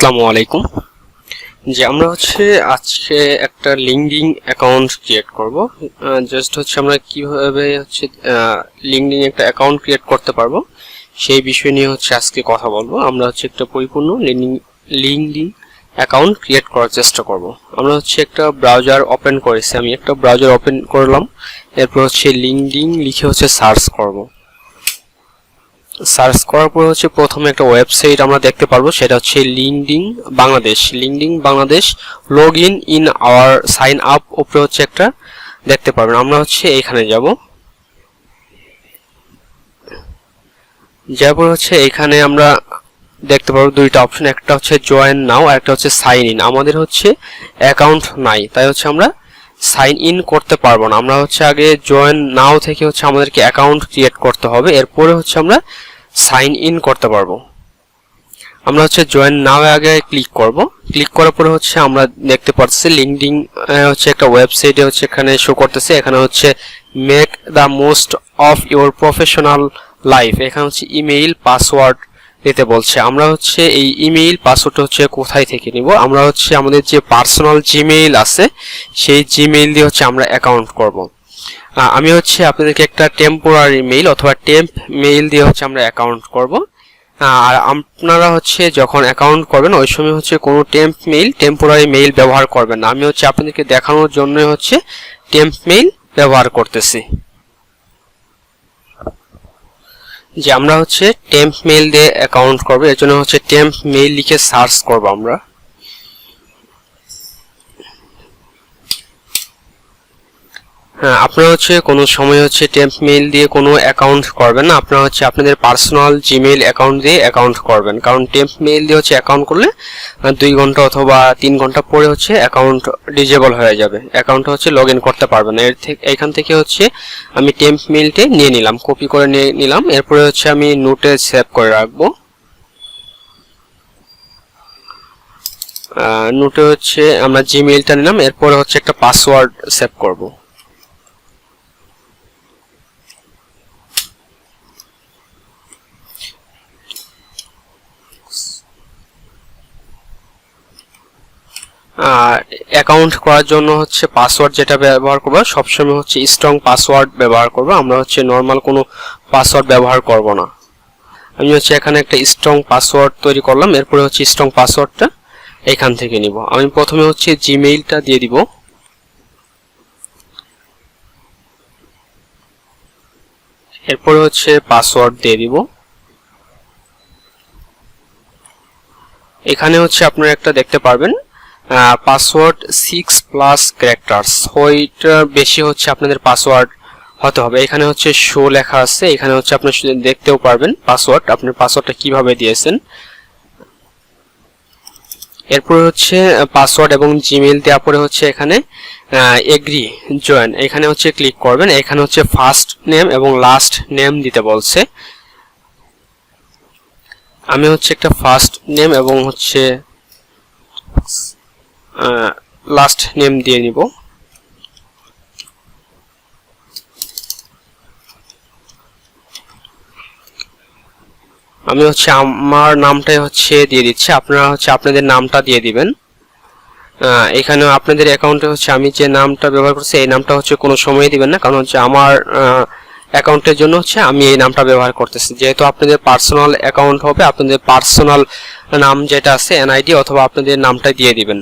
আসসালামু আলাইকুম। যে আমরা আজকে একটা লিঙ্কডিন অ্যাকাউন্ট ক্রিয়েট করব। জাস্ট আমরা কিভাবে লিঙ্কডিন একটা অ্যাকাউন্ট ক্রিয়েট করতে পারবো সেই বিষয় নিয়ে আজকে কথা বলবো। আমরা একটা পরিপূর্ণ লিঙ্কডিন অ্যাকাউন্ট ক্রিয়েট করার চেষ্টা করব। আমরা একটা ব্রাউজার ওপেন করেছি, আমি একটা ব্রাউজার ওপেন করলাম, এরপর লিঙ্কডিন লিখে সার্চ করব। সার্চ করার পর প্রথমে একটা ওয়েবসাইট আমরা দেখতে পারবো, সেটা LinkedIn Bangladesh log in or sign up উপরে একটা দেখতে পারবেন। আমরা এখানে যাব, যারপর এখানে আমরা দেখতে পারবো দুইটা অপশন, একটা জয়েন নাও আর একটা সাইন ইন। আমাদের অ্যাকাউন্ট নাই, তাই আমরা সাইন ইন করতে পারবো না। আমরা আগে জয়েন নাও থেকে আমাদেরকে অ্যাকাউন্ট ক্রিয়েট করতে হবে, এরপরে আমরা সাইন ইন করতে পারবো। আমরা জয়েন নাও আগে ক্লিক করব। ক্লিক করার পরে আমরা দেখতে পাচ্ছি লিঙ্কডিন একটা ওয়েবসাইটে এখানে শো করতেছে। এখানে make the most of your professional life. এখানে ইমেইল পাসওয়ার্ড দিতে বলছে। আমরা এই ইমেইল পাসওয়ার্ডটা কোথায় থেকে নিব? আমরা আমাদের যে পার্সোনাল জিমেইল আছে সেই জিমেইল দিয়ে আমরা অ্যাকাউন্ট করব। আমি আপনাদেরকে একটা টেম্পোরারি মেইল অথবা টেম্প মেইল দিয়ে আমরা অ্যাকাউন্ট করব। আর আপনারা যখন অ্যাকাউন্ট করবেন ওই সময় কোনো টেম্পোরারি মেইল ব্যবহার করবেন না। আমি আপনাদেরকে দেখানোর জন্য টেম্প মেইল ব্যবহার করতেছি। যে আমরা টেম্প মেইল দিয়ে অ্যাকাউন্ট করব, এর জন্য টেম্প মেইল লিখে সার্চ করব আমরা। আপনারা কোনো সময় টেম্প মেইল দিয়ে কোনো অ্যাকাউন্ট করবেন না, আপনারা আপনাদের পার্সোনাল জিমেইল অ্যাকাউন্ট দিয়ে অ্যাকাউন্ট করবেন। কারণ টেম্প মেইল দিয়ে অ্যাকাউন্ট করলে 2 ঘন্টা অথবা 3 ঘন্টা পরে অ্যাকাউন্ট ডিজেবল হয়ে যাবে, অ্যাকাউন্টটা লগ ইন করতে পারবেন না। এখান থেকে আমি টেম্প মেইলটা নিয়ে নিলাম, কপি করে নিয়ে নিলাম, এরপরে আমি নোটে সেভ করে রাখবো। নোটে আমরা জিমেইলটা নিলাম, এরপরে একটা পাসওয়ার্ড সেভ করব। অ্যাকাউন্ট করার জন্য পাসওয়ার্ড যেটা ব্যবহার করব সবসময় স্ট্রং পাসওয়ার্ড ব্যবহার করব। আমরা নরমাল কোনো পাসওয়ার্ড ব্যবহার করব না। আমি এখানে একটা স্ট্রং পাসওয়ার্ড তৈরি করলাম, এরপরে স্ট্রং পাসওয়ার্ডটা এখান থেকে নিব। আমি প্রথমে জিমেইলটা দিয়ে দিব, এরপরে পাসওয়ার্ড দিয়ে দিব। এখানে আপনারা একটা দেখতে পারবেন পাসওয়ার্ড 6+ ক্যারেক্টারস, ওইটা বেশি আপনাদের পাসওয়ার্ড হতে হবে। এখানে শো লেখা আছে, এখানে আপনারা দেখতেও পারবেন পাসওয়ার্ড, আপনার পাসওয়ার্ডটা কিভাবে দিয়েছেন। এরপর পাসওয়ার্ড এবং জিমেইল দেওয়ার পরে এখানে এগ্রি জয়েন, এখানে ক্লিক করবেন। এখানে ফার্স্ট নেম এবং লাস্ট নেম দিতে বলছে। আমি একটা ফার্স্ট নেম এবং লাস্ট নেম দিয়ে নিব। আমি আমার নামটাই দিয়ে দিচ্ছি, আপনারা আপনাদের নামটা দিয়ে দিবেন। এখানে আপনাদের অ্যাকাউন্টে আমি যে নামটা ব্যবহার করছি এই নামটা কোনো সময় দিবেন না, কারণ আমার অ্যাকাউন্টের জন্য আমি এই নামটা ব্যবহার করতেছি। যেহেতু আপনাদের পার্সোনাল অ্যাকাউন্ট হবে, আপনাদের পার্সোনাল নাম যেটা আছে এনআইডি অথবা আপনাদের নামটাই দিয়ে দিবেন।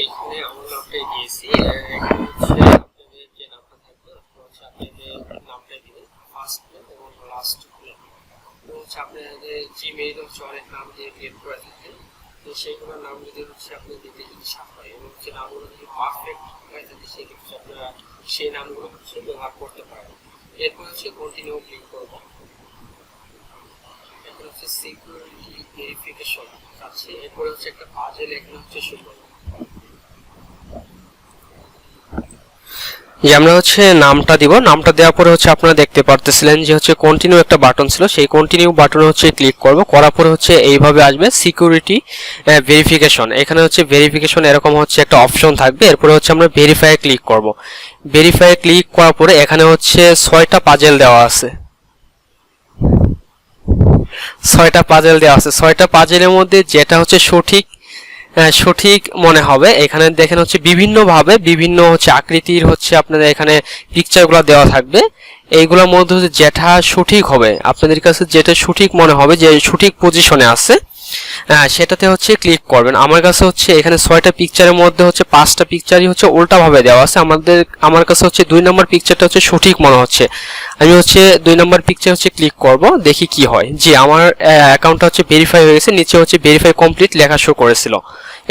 এখানে আমার নামটাই দিয়েছি, এখানে আপনাদের যে নামটা থাকবে আপনাদের নামটাই দিবেন, ফার্স্ট নেম এবং লাস্ট নেম। আপনাদের জিমেইল অনেক নাম দিয়ে ক্রিয়েট করে থাকেন, তো সেইগুলোর নাম যদি আপনি দিতে ইচ্ছা হয় এবং নামগুলো যদি পারফেক্ট হয়ে থাকে সেক্ষেত্রে আপনারা সেই নামগুলো ব্যবহার করতে পারেন। এরপর কন্টিনিউ ক্লিক করব। এরপর সিকিউরিটি ভেরিফিকেশন আছে, এরপর একটা পাজেল এখানে শো করব। যে আমরা হচ্ছে নামটা দিব, নামটা দেওয়ার পরে হচ্ছে আপনারা দেখতে পারতেছিলেন যে হচ্ছে কন্টিনিউ একটা বাটন ছিল, সেই কন্টিনিউ বাটনে হচ্ছে ক্লিক করব, করার পরে হচ্ছে এইভাবে আসবে সিকিউরিটি ভেরিফিকেশন। এখানে হচ্ছে ভেরিফিকেশন এরকম হচ্ছে একটা অপশন থাকবে, এরপরে হচ্ছে আমরা ভেরিফাই ক্লিক করব। ভেরিফাই ক্লিক করার পরে এখানে হচ্ছে 6টা পাজেল দেওয়া আছে, 6টা পাজেল দেওয়া আছে। 6টা পাজেলের মধ্যে যেটা হচ্ছে সঠিক মনে হবে, এখানে দেখেন হচ্ছে বিভিন্নভাবে বিভিন্ন হচ্ছে আকৃতির হচ্ছে আপনাদের এখানে পিকচারগুলো দেওয়া থাকবে। এইগুলোর মধ্যে হচ্ছে যেটা সঠিক হবে, আপনাদের কাছে যেটা সঠিক মনে হবে, যে সঠিক পজিশনে আছে, সেটাতে হচ্ছে ক্লিক করবেন। আমার কাছে হচ্ছে এখানে 6টা পিকচারের মধ্যে হচ্ছে 5টা পিকচারই হচ্ছে উল্টাভাবে দেওয়া আছে। আমার কাছে হচ্ছে 2 নম্বর পিকচারটা হচ্ছে সঠিক মনে হচ্ছে। আমি হচ্ছে 2 নম্বর পিকচার হচ্ছে ক্লিক করব, দেখি কি হয়। জি, আমার অ্যাকাউন্টটা হচ্ছে ভেরিফাই হয়ে গেছে, নিচে হচ্ছে ভেরিফাই কমপ্লিট লেখা শো করেছিল।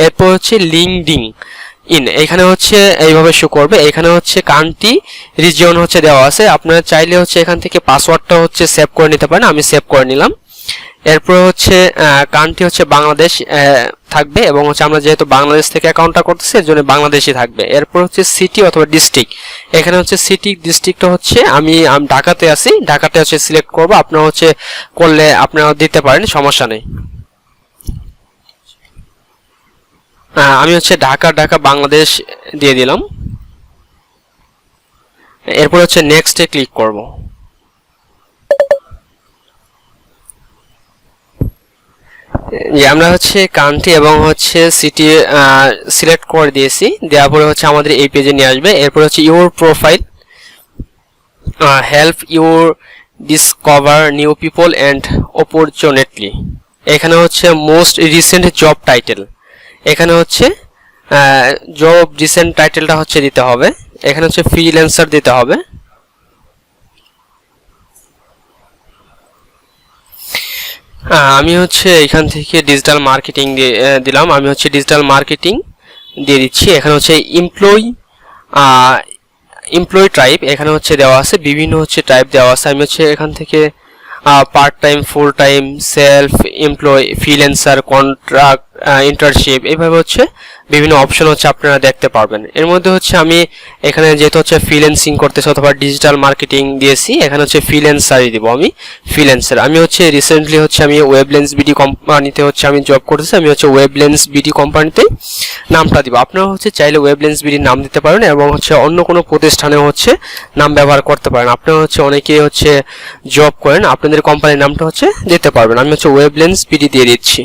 এরপর হচ্ছে লিঙ্কডিন এখানে হচ্ছে এইভাবে শো করবে। এখানে হচ্ছে কান্ট্রি রিজিয়ন হচ্ছে দেওয়া আছে, আপনারা চাইলে হচ্ছে এখান থেকে পাসওয়ার্ডটা হচ্ছে সেভ করে নিতে পারেন, আমি সেভ করে নিলাম। এরপর হচ্ছে কান্ট্রি হচ্ছে বাংলাদেশ থাকবে, এবং হচ্ছে আমরা যেহেতু বাংলাদেশ থেকে অ্যাকাউন্টটা করতেছি এর জন্য বাংলাদেশই থাকবে। এরপর হচ্ছে সিটি অথবা ডিস্ট্রিক্ট, এখানে হচ্ছে সিটি ডিস্ট্রিক্টটা হচ্ছে আমি ঢাকাতে আছি, ঢাকাতে হচ্ছে সিলেক্ট করব। আপনারা হচ্ছে করলে আপনারা দিতে পারেন, সমস্যা নেই। আমি হচ্ছে ঢাকা বাংলাদেশ দিয়ে দিলাম। এরপর হচ্ছে নেক্সটে ক্লিক করব। যে আমরা হচ্ছে কান্ট্রি এবং হচ্ছে সিটি সিলেক্ট করে দিয়েছি, দেওয়ার পরে হচ্ছে আমাদের এই পেজে নিয়ে আসবে। এরপর হচ্ছে your profile, help your discover new people and opportunity. এখানে হচ্ছে মোস্ট রিসেন্ট জব টাইটেল, এখানে হচ্ছে জব রিসেন্ট টাইটেলটা হচ্ছে দিতে হবে। এখানে হচ্ছে ফ্রিল্যান্সার দিতে হবে। আমি হচ্ছে এখান থেকে ডিজিটাল মার্কেটিং দিলাম, আমি হচ্ছে ডিজিটাল মার্কেটিং দিয়ে দিচ্ছি। এখানে হচ্ছে এমপ্লয়ি টাইপ এখানে হচ্ছে দেওয়া আছে, বিভিন্ন হচ্ছে টাইপ দেওয়া আছে। আমি হচ্ছে এখান থেকে part time, full time, self employ, freelancer, contract, internship, এইভাবে হচ্ছে বিভিন্ন অপশন হচ্ছে আপনারা দেখতে পারবেন। এর মধ্যে হচ্ছে আমি এখানে যেহেতু হচ্ছে ফ্রিল্যান্সিং করতেছি অথবা ডিজিটাল মার্কেটিং দিয়েছি, এখানে হচ্ছে ফ্রিল্যান্সারই দিব আমি, ফ্রিল্যান্সার। আমি হচ্ছে রিসেন্টলি হচ্ছে আমি ওয়েবলেন্স বিডি কোম্পানিতে হচ্ছে আমি জব করতেছি, আমি হচ্ছে ওয়েবলেন্স বিডি কোম্পানিতে নামটা দিব। আপনারা হচ্ছে চাইলে ওয়েবলেন্স বিডির নাম দিতে পারেন এবং হচ্ছে অন্য কোনো প্রতিষ্ঠানে হচ্ছে নাম ব্যবহার করতে পারেন। আপনারা হচ্ছে অনেকেই হচ্ছে জব করেন, আপনাদের কোম্পানির নামটা হচ্ছে দিতে পারবেন। আমি হচ্ছে ওয়েবলেন্স বিডি দিয়ে দিচ্ছি।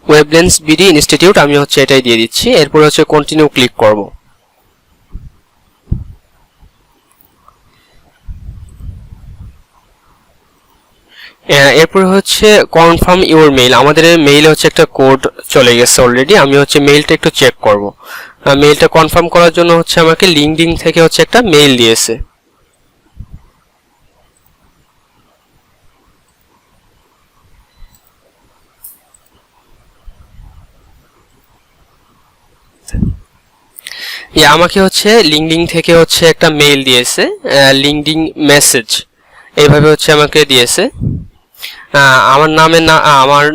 ওয়েবলেন্স বিডি ইনস্টিটিউট আমি হচ্ছে এটাই দিয়ে দিচ্ছি। এরপর হচ্ছে কন্টিনিউ ক্লিক করব। এরপর হচ্ছে কনফার্ম ইউর মেইল, আমাদের মেইলে হচ্ছে একটা কোড চলে গেছে অলরেডি, আমি হচ্ছে মেইলটা একটু চেক করব। মেইলটা কনফার্ম করার জন্য হচ্ছে আমাকে লিঙ্কডইন থেকে হচ্ছে একটা মেইল দিয়েছে। আমাকে হচ্ছে লিঙ্কডইন থেকে হচ্ছে একটা মেইল দিয়েছে, লিঙ্কডইন মেসেজ এইভাবে হচ্ছে আমাকে দিয়েছে। আমার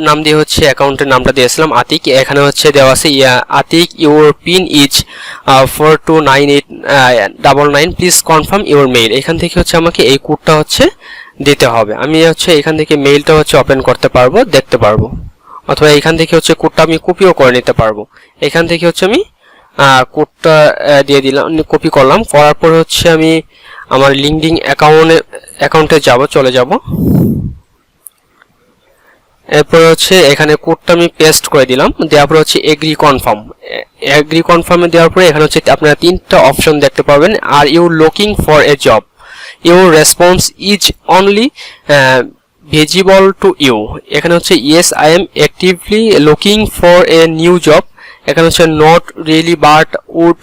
নাম দিয়ে হচ্ছে অ্যাকাউন্টের নামটা দিয়েছিলাম আতিক। এখানে হচ্ছে দেওয়া আছে Atik your pin is 429899, please confirm your mail. এখান থেকে হচ্ছে আমাকে এই কোডটা হচ্ছে দিতে হবে। আমি হচ্ছে এখান থেকে মেইলটা হচ্ছে ওপেন করতে পারবো, দেখতে পারবো, অথবা এখান থেকে হচ্ছে কোডটা আমি কপিও করে নিতে পারবো। এখান থেকে হচ্ছে আমি কোডটা দিয়ে দিলাম, কপি করলাম, করার পর হচ্ছে আমি আমার লিঙ্কডইন অ্যাকাউন্টে চলে যাব। এরপর হচ্ছে এখানে কোডটা আমি পেস্ট করে দিলাম, দেওয়ার পর হচ্ছে এগ্রি কনফার্মে দেওয়ার পরে এখানে হচ্ছে আপনারা 3টা অপশন দেখতে পাবেন। Are you looking for a job, your response is only visible to you. এখানে হচ্ছে yes I am actively looking for a new job. এখানে হচ্ছে not really but would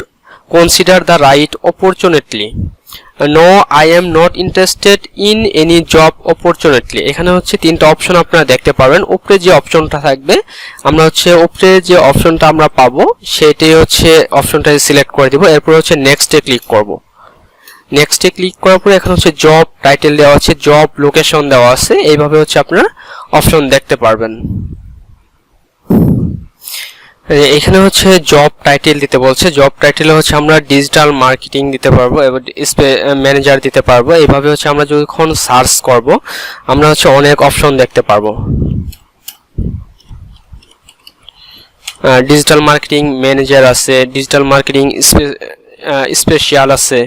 consider the right opportunity. No I am not interested in any job opportunity. এখানে হচ্ছে 3টা option আপনারা দেখতে পারবেন। উপরে যে অপশনটা থাকবে, আমরা হচ্ছে উপরে যে অপশনটা আমরা পাবো সেটাই হচ্ছে অপশনটা সিলেক্ট করে দিব। এরপর হচ্ছে নেক্সটে ক্লিক করব। নেক্সটে ক্লিক করার পরে এখানে হচ্ছে জব টাইটেল দেওয়া আছে, জব লোকেশন দেওয়া আছে, এইভাবে হচ্ছে আপনারা অপশন দেখতে পারবেন। এখানে হচ্ছে জব টাইটেল দিতে বলছে। জব টাইটেলে হচ্ছে আমরা ডিজিটাল মার্কেটিং দিতে পারবো এবং ম্যানেজার দিতে পারবো। এইভাবে হচ্ছে আমরা যখন সার্চ করব আমরা হচ্ছে অনেক অপশন দেখতে পারবো। ডিজিটাল মার্কেটিং ম্যানেজার আছে, ডিজিটাল মার্কেটিং স্পেশাল আছে।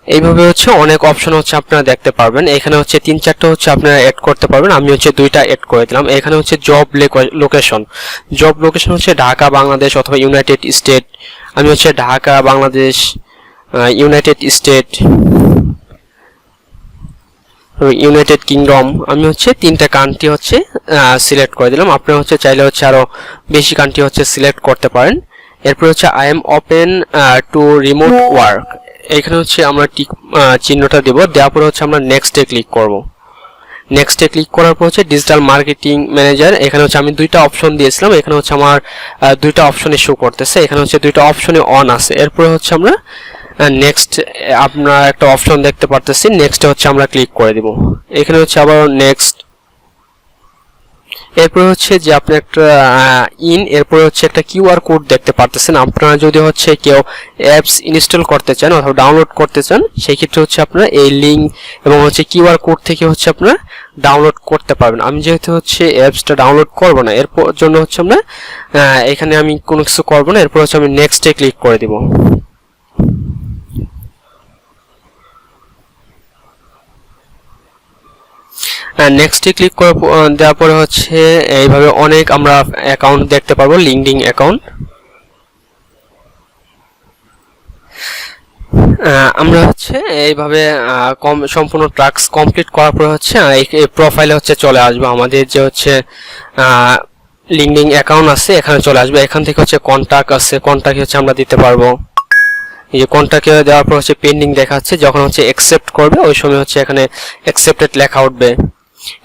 এইভাবে হচ্ছে অনেক অপশন হচ্ছে আপনারা দেখতে পারবেন। এখানে হচ্ছে 3-4টা হচ্ছে আপনারা এড করতে পারবেন। আমি হচ্ছে 2টা এড করে দিলাম। এখানে হচ্ছে জব লোকেশন। জব লোকেশন হচ্ছে ঢাকা, বাংলাদেশ অথবা ইউনাইটেড স্টেট। আমি হচ্ছে Dhaka, Bangladesh, United state, United kingdom. আমি হচ্ছে 3টা কান্ট্রি হচ্ছে সিলেক্ট করে দিলাম। আপনারা হচ্ছে চাইলে হচ্ছে আরো বেশি কান্ট্রি হচ্ছে সিলেক্ট করতে পারেন। এরপর হচ্ছে I am open to remote work. এখানে হচ্ছে আমরা টিক চিহ্নটা দেব। দেওয়ার পরে হচ্ছে আমরা নেক্সটে ক্লিক করব। নেক্সটে ক্লিক করার পর হচ্ছে ডিজিটাল মার্কেটিং ম্যানেজার। এখানে হচ্ছে আমি 2টা অপশন দিয়েছিলাম। এখানে হচ্ছে আমার 2টা অপশনে শো করতেছে। এখানে হচ্ছে 2টা অপশনে অন আছে। এরপরে হচ্ছে আমরা নেক্সট আপনারা একটা অপশন দেখতে পারতেছি, নেক্সটে হচ্ছে আমরা ক্লিক করে দিব। এখানে হচ্ছে আবার নেক্সট। এরপর হচ্ছে যে আপনি একটা এরপর হচ্ছে একটা কিউআর কোড দেখতে পারতেছেন। আপনারা যদি হচ্ছে কেউ অ্যাপস ইনস্টল করতে চান অথবা ডাউনলোড করতে চান সেই ক্ষেত্রে হচ্ছে আপনারা এই লিঙ্ক এবং হচ্ছে কিউআর কোড থেকে হচ্ছে আপনারা ডাউনলোড করতে পারবেন। আমি যেহেতু হচ্ছে অ্যাপসটা ডাউনলোড করব না, এরপর জন্য হচ্ছে আমরা এখানে আমি কোনো কিছু করব না। এরপর হচ্ছে আমি নেক্সটে ক্লিক করে দিব। নেক্সটে ক্লিক দেওয়ার পরে হচ্ছে এইভাবে অনেক আমরা অ্যাকাউন্ট দেখতে পারবো, লিঙ্কডিন অ্যাকাউন্ট। আমরা হচ্ছে এইভাবে সম্পূর্ণ টাস্ক কমপ্লিট করার পরে হচ্ছে এই প্রোফাইলে হচ্ছে চলে আসবে। আমাদের যে হচ্ছে লিঙ্কডিন অ্যাকাউন্ট আছে এখানে চলে আসবে। এখান থেকে হচ্ছে কন্টাক্ট আছে, কন্টাক্ট হচ্ছে আমরা দিতে পারবো। এই যে কন্টাক্টে দেওয়ার পর হচ্ছে পেন্ডিং দেখাচ্ছে, যখন হচ্ছে অ্যাকসেপ্ট করবে ওই সময় হচ্ছে এখানে অ্যাকসেপ্টেড লেখা উঠবে।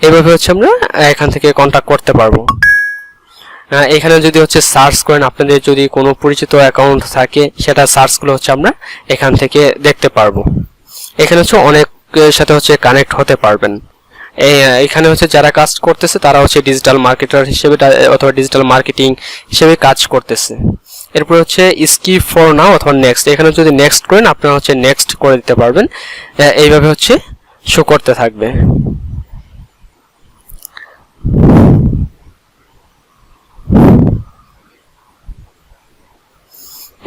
এইভাবে হচ্ছে আমরা এখান থেকে কন্টাক্ট করতে পারবো। এখানে যদি হচ্ছে সার্চ করেন, আপনাদের যদি কোনো পরিচিত অ্যাকাউন্ট থাকে সেটা সার্চগুলো হচ্ছে আমরা এখান থেকে দেখতে পারবো। এখানে হচ্ছে অনেকের সাথে হচ্ছে কানেক্ট হতে পারবেন। এখানে হচ্ছে যারা কাজ করতেছে তারা হচ্ছে ডিজিটাল মার্কেটার হিসেবে অথবা ডিজিটাল মার্কেটিং হিসেবে কাজ করতেছে। এরপর হচ্ছে স্কিপ ফর নাও অথবা নেক্সট। এখানে যদি নেক্সট করেন আপনারা হচ্ছে নেক্সট করে দিতে পারবেন। এইভাবে হচ্ছে শো করতে থাকবে।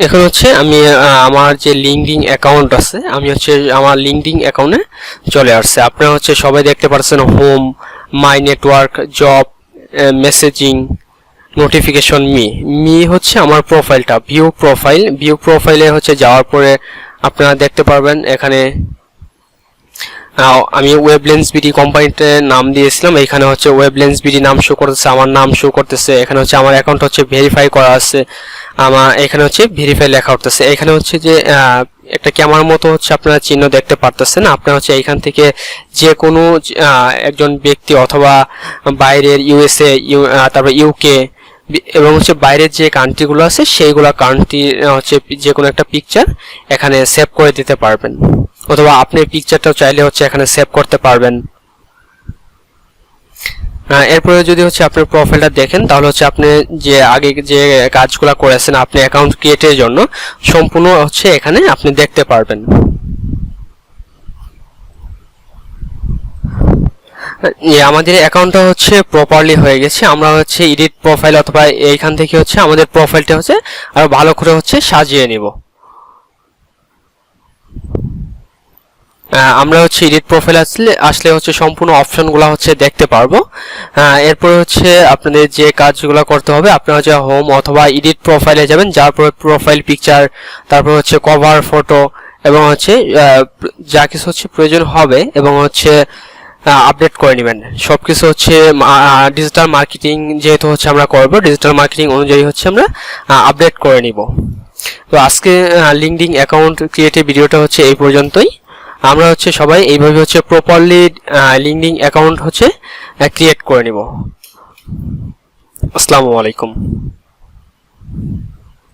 এখন হচ্ছে আমি আমার যে লিঙ্কডিন অ্যাকাউন্ট আছে আমি হচ্ছে আমার লিঙ্কডিন অ্যাকাউন্টে চলে আসছে। আপনারা হচ্ছে সবাই দেখতে পাচ্ছেন হোম, মাই network, job, messaging, notification, me হচ্ছে আমার প্রোফাইলটা। ভিউ প্রোফাইলে হচ্ছে যাওয়ার পরে আপনারা দেখতে পারবেন এখানে আমি ওয়েবলেন্স বিডি কোম্পানিতে নাম দিয়েছিলাম। এখানে হচ্ছে ওয়েবলেন্স বিডি নাম শো করতেছে, আমার নাম শো করতেছে। এখানে হচ্ছে আমার অ্যাকাউন্ট হচ্ছে ভেরিফাই করা আছে, আমার এখানে হচ্ছে ভেরিফাই লেখা উঠতেছে। এখানে হচ্ছে যে একটা ক্যামেরার মতো হচ্ছে আপনারা চিহ্ন দেখতে পারতেছেন। আপনারা হচ্ছে এখান থেকে যে কোনো একজন ব্যক্তি অথবা বাইরের ইউএসএ, তারপর ইউকে এবং হচ্ছে বাইরের যে কান্ট্রিগুলো আছে সেইগুলো কান্ট্রি হচ্ছে যে কোনো একটা পিকচার এখানে সেভ করে দিতে পারবেন, অথবা আপনি পিকচারটাও চাইলে হচ্ছে এখানে সেভ করতে পারবেন। এরপরে যদি হচ্ছে আপনার প্রোফাইলটা দেখেন তাহলে হচ্ছে আপনি যে আগে যে কাজগুলো করেছেন আপনি অ্যাকাউন্ট ক্রিয়েটের জন্য সম্পূর্ণ হচ্ছে এখানে আপনি দেখতে পারবেন। আমাদের অ্যাকাউন্টটা হচ্ছে প্রপারলি হয়ে গেছে। আমরা হচ্ছে এডিট প্রোফাইল অথবা এইখান থেকে হচ্ছে আমাদের প্রোফাইলটা হচ্ছে আরো ভালো করে হচ্ছে সাজিয়ে নিব। আমরা হচ্ছে এডিট প্রোফাইল আসলে হচ্ছে সম্পূর্ণ অপশনগুলো হচ্ছে দেখতে পারবো। এরপর হচ্ছে আপনাদের যে কাজগুলো করতে হবে আপনারা হচ্ছে হোম অথবা এডিট প্রোফাইলে যাবেন, যার পর প্রোফাইল পিকচার, তারপর হচ্ছে কভার ফটো এবং হচ্ছে যা কিছু হচ্ছে প্রয়োজন হবে এবং হচ্ছে আপডেট করে নেবেন সবকিছু হচ্ছে ডিজিটাল মার্কেটিং যেহেতু হচ্ছে আমরা করব, ডিজিটাল মার্কেটিং অনুযায়ী হচ্ছে আমরা আপডেট করে নিব। তো আজকে লিঙ্কডিন অ্যাকাউন্ট ক্রিয়েটের ভিডিওটা হচ্ছে এই পর্যন্তই। আমরা হচ্ছে সবাই এইভাবে হচ্ছে প্রপারলি লিঙ্কডিন অ্যাকাউন্ট হচ্ছে ক্রিয়েট করে নিব। আসসালামু আলাইকুম।